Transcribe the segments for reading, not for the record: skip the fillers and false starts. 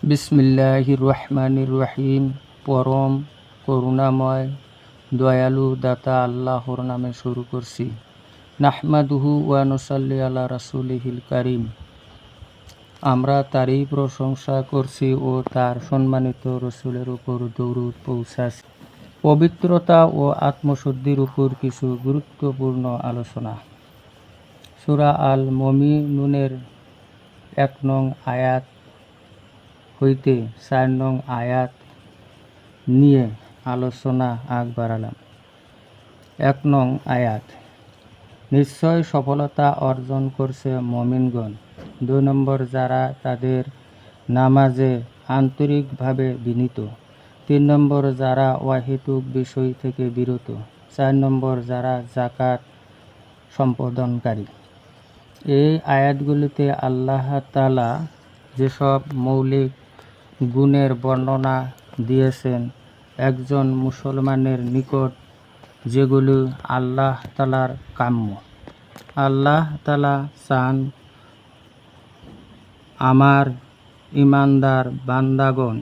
বিসমিল্লাহির রহমানির রহিম। পরম করুণাময় দয়ালু দাতা আল্লাহর নামে শুরু করছি। নাহমাদুহু ওয়া নুসাল্লি আলা রাসূলিহিল কারীম। আমরা তারই প্রশংসা করছি ও তার সম্মানিত রসুলের উপর দরুদ পৌঁছাছি। পবিত্রতা ও আত্মশুদ্ধির উপর কিছু গুরুত্বপূর্ণ আলোচনা। সূরা আল মুমিনুনের ১ নং আয়াত হইতে ৪ নং আয়াত নিয়ে আলোচনা আগ বাড়ালাম। ১ নং আয়াত, নিশ্চয় সফলতা অর্জন করছে মুমিনগণ। ২ নম্বর, যারা তাদের নামাজে আন্তরিকভাবে বিনীত। ৩ নম্বর, যারা অহেতুক বিষয় থেকে বিরত। ৪ নম্বর, যারা যাকাত সম্পাদনকারী। এই আয়াতগুলিতে আল্লাহ তাআলা যেসব মৌলিক গুণের বর্ণনা দিয়েছেন একজন মুসলমানের নিকট, যেগুলি আল্লাহ তাআলার কাম্য। আল্লাহ তাআলা চান আমার ঈমানদার বান্দাগণ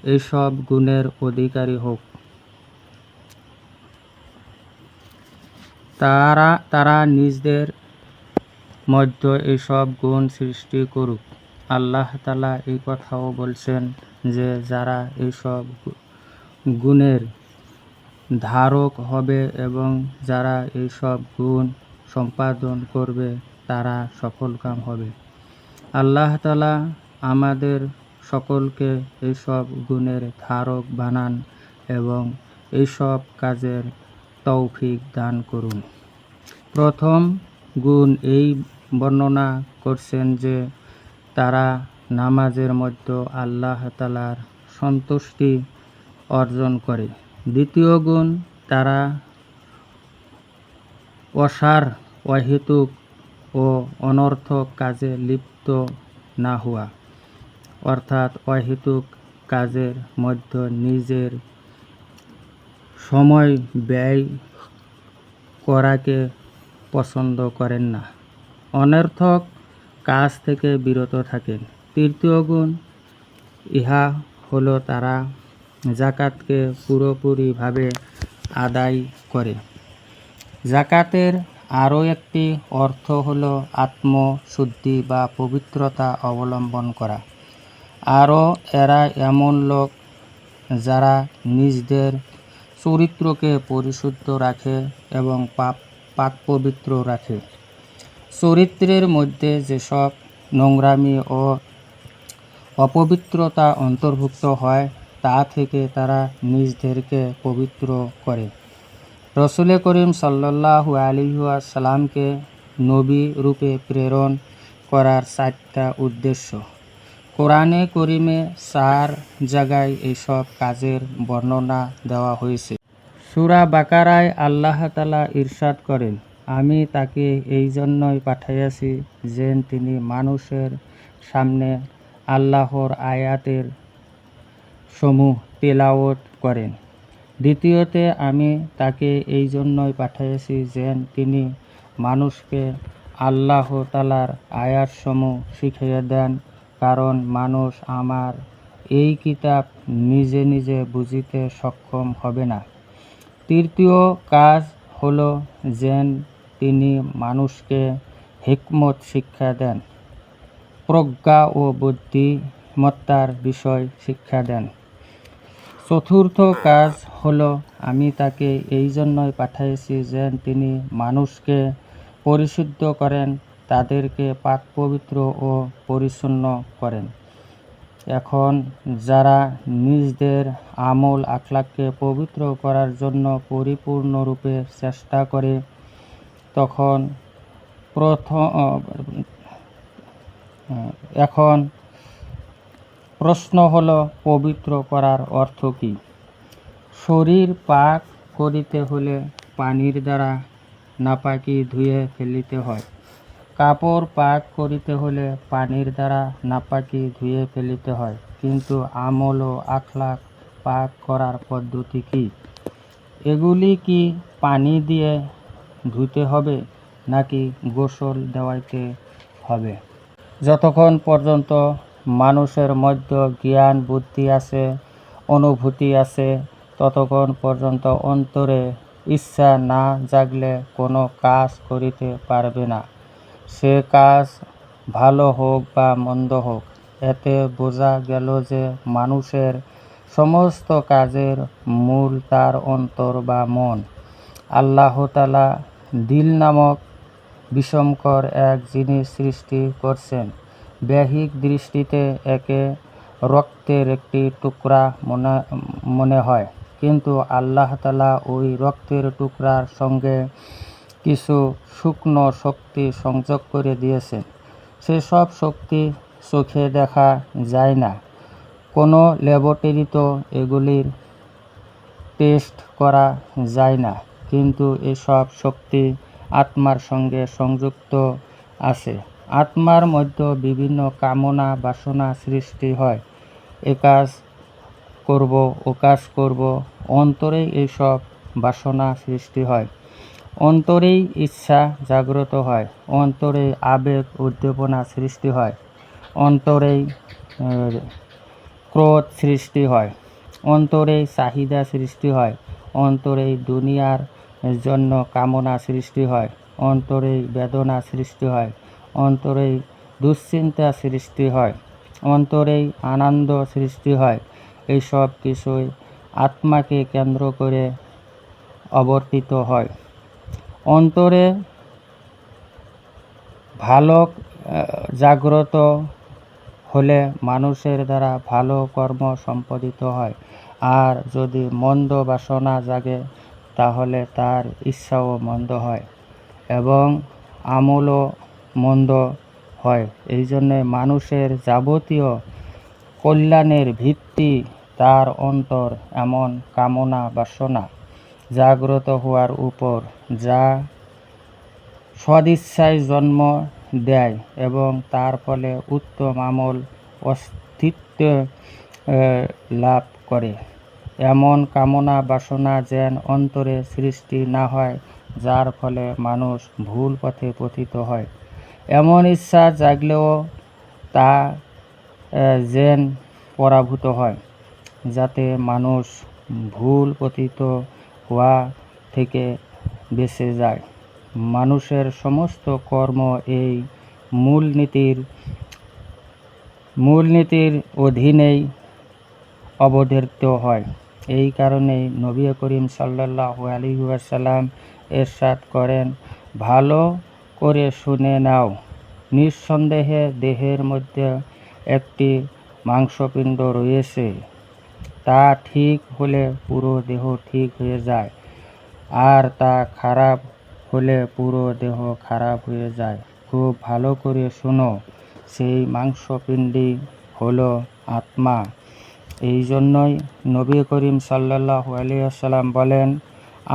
এইসব গুণের অধিকারী হোক। তারা নিজেদের মধ্যে এইসব গুণ সৃষ্টি করুক। আল্লাহ তাআলা এই কথাও বলছেন যে যারা এইসব গুণের ধারক হবে এবং যারা এইসব গুণ সম্পাদন করবে তারা সফলকাম হবে। আল্লাহ তাআলা আমাদের সকলকে এইসব গুণের ধারক বানান এবং এইসব কাজের তৌফিক দান করুন। প্রথম গুণ এই বর্ণনা করছেন যে তারা নামাজের মধ্যে আল্লাহ তাআলার সন্তুষ্টি অর্জন করে। দ্বিতীয় গুণ, তারা অসার, অহেতুক ও অনর্থক কাজে লিপ্ত না হওয়া, অর্থাৎ অহেতুক কাজের মধ্যে নিজের সময় ব্যয় করাকে পছন্দ করেন না, অনর্থক কাজ থেকে বিরত থাকেন। তৃতীয় গুণ, ইহা হলো তারা যাকাতকে পুরোপুরিভাবে আদায় করে। যাকাতের আরও একটি অর্থ হলো আত্মশুদ্ধি বা পবিত্রতা অবলম্বন করা। আরও এরা এমন লোক যারা নিজেদের চরিত্রকে পরিশুদ্ধ রাখে এবং পাক পবিত্র রাখে। চরিত্রের মধ্যে যেসব নোংরামি ও অপবিত্রতা অন্তর্ভুক্ত হয় তা থেকে তারা নিজেদেরকে পবিত্র করে। রাসূল করিম সাল্লাল্লাহু আলাইহি ওয়াসাল্লামকে নবী রূপে প্রেরণ করার ৪টা উদ্দেশ্য। কোরআনে করিমে ৪ জায়গায় এইসব কাজের বর্ণনা দেওয়া হয়েছে। সূরা বাকারায় আল্লাহ তাআলা ইরশাদ করেন, আমি তাকে এই জন্যই পাঠাইয়াছি যেন তিনি মানুষের সামনে আল্লাহর আয়াতের সমূহ তেলাওয়াত করেন। দ্বিতীয়তে, আমি তাকে এই জন্যই পাঠাইয়াছি যেন তিনি মানুষকে আল্লাহ তাআলার আয়াতসমূহ শিখিয়ে দেন, কারণ মানুষ আমার এই কিতাব নিজে নিজে বুঝিতে সক্ষম হবে না। তৃতীয় কাজ হলো যেন তিনি মানুষকে হিকমত শিক্ষা দেন, প্রজ্ঞা ও বুদ্ধিমত্তার বিষয় শিক্ষা দেন। চতুর্থ কাজ হলো আমি তাকে এই জন্যই পাঠাইছি যেন তিনি মানুষকে পরিশুদ্ধ করেন, তাদেরকে পাক পবিত্র ও পরিচ্ছন্ন করেন। এখন যারা নিজেদের আমল আখলাককে পবিত্র করার জন্য পরিপূর্ণরূপে চেষ্টা করে, এখন প্রশ্ন হলো পবিত্র করার অর্থ কী? শরীর পাক করিতে হলে পানির দ্বারা নাপাকি ধুয়ে ফেলিতে হয়। কাপড় পাক করিতে হলে পানির দ্বারা নাপাকি ধুয়ে ফেলিতে হয়। কিন্তু আমল ও আখলাক পাক করার পদ্ধতি কী? এগুলি কি পানি দিয়ে ধুতে হবে নাকি গোসল দেওয়াইতে হবে? যতক্ষণ পর্যন্ত মানুষের মধ্যে জ্ঞান বুদ্ধি আছে, অনুভূতি আছে, ততক্ষণ পর্যন্ত অন্তরে ইচ্ছা না জাগলে কোনো কাজ করিতে পারবে না। সে কাজ ভালো হোক বা মন্দ হোক। এতে বোঝা গেল যে মানুষের সমস্ত কাজের মূল তার অন্তর বা মন। আল্লাহ তাআলা দিল নামক বিষমকর এক জিনিস সৃষ্টি করছেন। বাহ্যিক দৃষ্টিতে একে রক্তের একটি টুকরা মনে হয়, কিন্তু আল্লাহ তাআলা ওই রক্তের টুকরার সঙ্গে কিছু শুকনো শক্তি সংযোগ করে দিয়েছেন। সেসব শক্তি চোখে দেখা যায় না, কোনো ল্যাবরেটরিতেও এগুলির টেস্ট করা যায় না, কিন্তু এসব শক্তি আত্মার সঙ্গে সংযুক্ত আছে। আত্মার মধ্যে বিভিন্ন কামনা বাসনা সৃষ্টি হয়। এ কাজ করব, ও কাজ করব। অন্তরেই এইসব বাসনা সৃষ্টি হয়, অন্তরেই ইচ্ছা জাগ্রত হয়, অন্তরেই আবেগ উদ্দীপনা সৃষ্টি হয়, অন্তরেই ক্রোধ সৃষ্টি হয়, অন্তরেই চাহিদা সৃষ্টি হয়, অন্তরেই দুনিয়ার জন্য কামনা সৃষ্টি হয়, অন্তরেই বেদনা সৃষ্টি হয়, অন্তরেই দুশ্চিন্তা সৃষ্টি হয়, অন্তরেই আনন্দ সৃষ্টি হয়। এইসব কিছুই আত্মাকে কেন্দ্র করে অবর্তিত হয়। অন্তরে ভালো জাগ্রত হলে মানুষের দ্বারা ভালো কর্ম সম্পাদিত হয়, আর যদি মন্দ বাসনা জাগে তাহলে তার ইচ্ছাও মন্দ হয় এবং আমলও মন্দ হয়। এই জন্যে মানুষের যাবতীয় কল্যাণের ভিত্তি তার অন্তর এমন কামনা বাসনা জাগ্রত হওয়ার উপর, যা সদিচ্ছায় জন্ম দেয় এবং তার ফলে উত্তম আমল অস্তিত্ব লাভ করে। এমন কামনা বাসনা যেন অন্তরে সৃষ্টি না হয়, যার ফলে মানুষ ভুল পথে পতিত হয়। এমন ইচ্ছা জাগলেও তা যেন পরাভূত হয়, যাতে মানুষ ভুল পতিত হওয়া থেকে বেঁচে যায়। মানুষের সমস্ত কর্ম এই মূলনীতির অধীনেই অবধারিত হয়। এই কারণেই নবী করিম সাল্লাল্লাহু আলাইহি ওয়াসাল্লাম ইরশাদ করেন, ভালো করে শুনে নাও, নিঃসন্দেহে দেহের মধ্যে একটি মাংসপিণ্ড রয়েছে, তা ঠিক হলে পুরো দেহ ঠিক হয়ে যায়, আর তা খারাপ হলে পুরো দেহ খারাপ হয়ে যায়। খুব ভালো করে শোনো, সেই মাংসপিণ্ডই হলো আত্মা। এই জন্যই নবী করিম সাল্লাল্লাহু আলাইহি ওয়াসাল্লাম বলেন,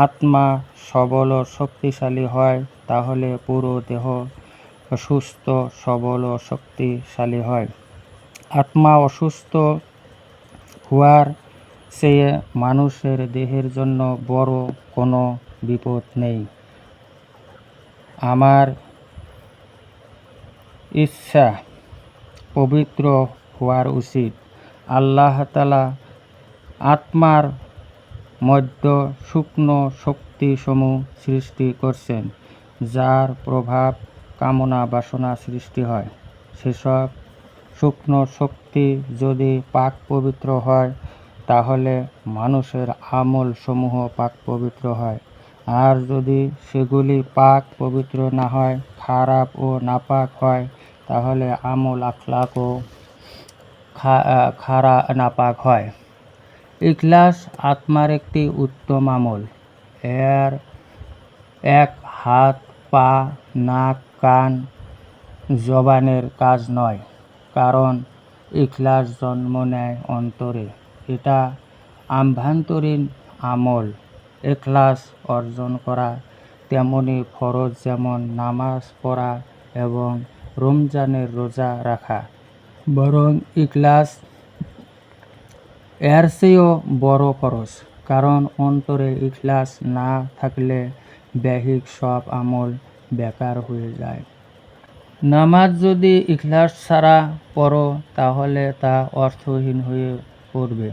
আত্মা সবল ও শক্তিশালী হয়, তাহলে পুরো দেহ সুস্থ সবল ও শক্তিশালী হয়। আত্মা অসুস্থ হওয়ার চেয়ে মানুষের দেহের জন্য বড় কোনো বিপদ নেই। আমার ইচ্ছা পবিত্র হওয়ার উচিত। আল্লাহ তাআলা আত্মার মধ্যে শুকনো শক্তিসমূহ সৃষ্টি করছেন, যার প্রভাব কামনা বাসনা সৃষ্টি হয়। সেসব শুকনো শক্তি যদি পাক পবিত্র হয়, তাহলে মানুষের আমল সমূহ পাক পবিত্র হয়। আর যদি সেগুলি পাক পবিত্র না হয়, খারাপ ও নাপাক হয়, তাহলে আমল আখলাকও নাপাক হয়। ইখলাস আত্মার একটি উত্তম আমল। এর এক হাত, পা, নাক, কান, জবানের কাজ নয়, কারণ ইখলাস জন্ম নেয় অন্তরে। এটা আভ্যন্তরীণ আমল। ইখলাস অর্জন করা তেমনি ফরজ যেমন নামাজ পড়া এবং রমজানের রোজা রাখা, বরং ইখলাস এর চেয়েও বড় ফরজ, কারণ অন্তরে ইখলাস না থাকলে বাহ্যিক সব আমল বেকার হয়ে যায়। নামাজ যদি ইখলাস ছাড়া পড়ো তাহলে তা অর্থহীন হয়ে পড়বে।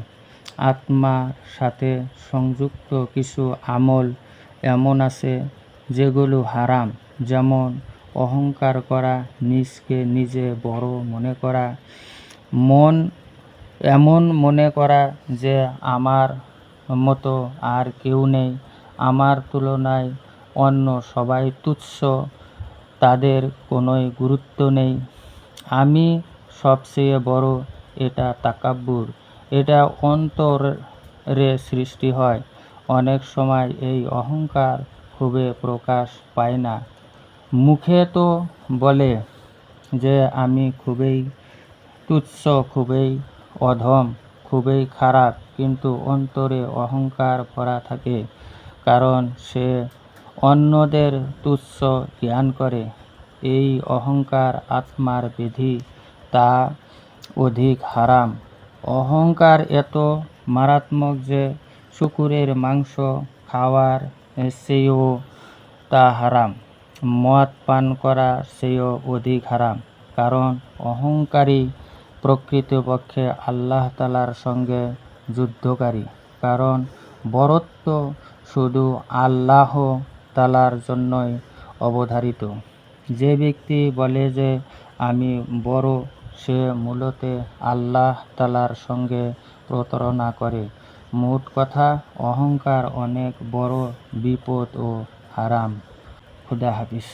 আত্মার সাথে সংযুক্ত কিছু আমল এমন আছে যেগুলো হারাম, যেমন অহংকার করা, নিজকে নিজে বড় মনে করা, এমন মনে করা যে আমার মতো আর কেউ নেই, আমার তুলনায় অন্য সবাই তুচ্ছ, তাদের কোনোই গুরুত্ব নেই, আমি সবচেয়ে বড়, এটা তাকাব্বুর। এটা অন্তরে সৃষ্টি হয়। অনেক সময় এই অহংকার খুবই প্রকাশ পায় না। মুখে তো বলে যে আমি খুবই তুচ্ছ, খুবই অধম, খুবই খারাপ, কিন্তু অন্তরে অহংকার ভরা থাকে, কারণ সে অন্যদের তুচ্ছ জ্ঞান করে। এই অহংকার আত্মার ব্যাধি, তা অধিক হারাম। অহংকার এত মারাত্মক যে শূকরের মাংস খাওয়ার চেয়েও তা হারাম, মদ পান করার চেয়েও অধিক হারাম। কারণ অহংকারী প্রকৃতপক্ষে আল্লাহ তাআলার সঙ্গে যুদ্ধকারী। কারণ বরত্ব শুধু আল্লাহ তাআলার জন্যই অবধারিত। যে ব্যক্তি বলে যে আমি বড়, সে মূলত আল্লাহ তাআলার সঙ্গে প্রতারণা করে। মোট কথা, অহংকার অনেক বড় বিপদ ও হারাম। খুদা হাফিজ।